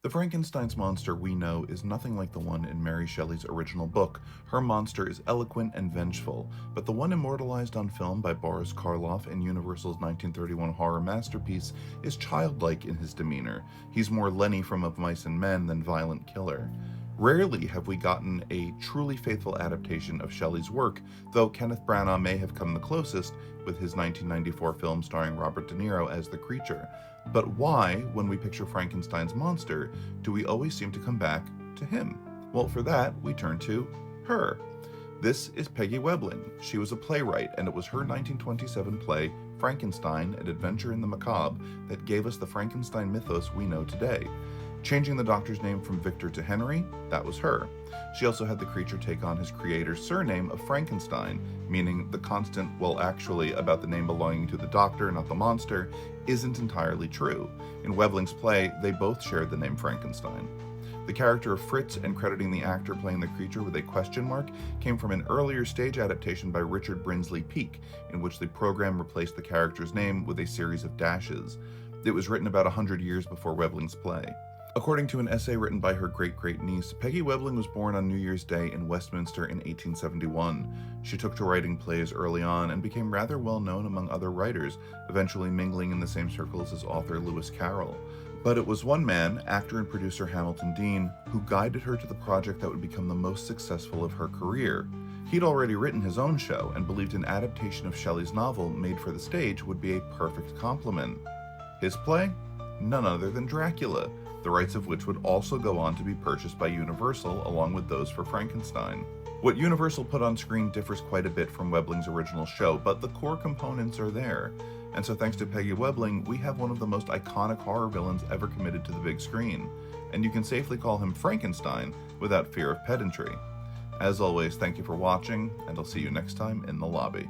The Frankenstein's monster we know is nothing like the one in Mary Shelley's original book. Her monster is eloquent and vengeful, but the one immortalized on film by Boris Karloff in Universal's 1931 horror masterpiece is childlike in his demeanor. He's more Lenny from Of Mice and Men than violent killer. Rarely have we gotten a truly faithful adaptation of Shelley's work, though Kenneth Branagh may have come the closest with his 1994 film starring Robert De Niro as the creature. But why, when we picture Frankenstein's monster, do we always seem to come back to him? Well, for that, we turn to her. This is Peggy Webling. She was a playwright, and it was her 1927 play, Frankenstein, An Adventure in the Macabre, that gave us the Frankenstein mythos we know today. Changing the doctor's name from Victor to Henry, that was her. She also had the creature take on his creator's surname of Frankenstein, meaning the constant, well actually, about the name belonging to the doctor, not the monster, isn't entirely true. In Webling's play, they both shared the name Frankenstein. The character of Fritz, and crediting the actor playing the creature with a question mark, came from an earlier stage adaptation by Richard Brinsley Peake, in which the program replaced the character's name with a series of dashes. It was written about 100 years before Webling's play. According to an essay written by her great-great-niece, Peggy Webling was born on New Year's Day in Westminster in 1871. She took to writing plays early on and became rather well known among other writers, eventually mingling in the same circles as author Lewis Carroll. But it was one man, actor and producer Hamilton Dean, who guided her to the project that would become the most successful of her career. He'd already written his own show and believed an adaptation of Shelley's novel made for the stage would be a perfect complement. His play? None other than Dracula, the rights of which would also go on to be purchased by Universal along with those for Frankenstein. What Universal put on screen differs quite a bit from Webling's original show, but the core components are there. And so thanks to Peggy Webling, we have one of the most iconic horror villains ever committed to the big screen. And you can safely call him Frankenstein without fear of pedantry. As always, thank you for watching, and I'll see you next time in the lobby.